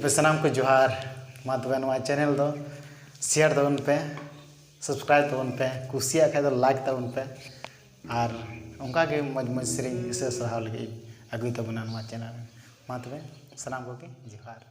पे सामान को जोहार मा तबे नवा चैनल दो शेयर तबन पे सब्सक्राइब तबन पे कुसिया खाय दो लाइक तबन पे और उनका के मज मज सेरिंग इसे सराव लगे अगुई तबना नवा चैनल मा तबे सामान को के जोहार।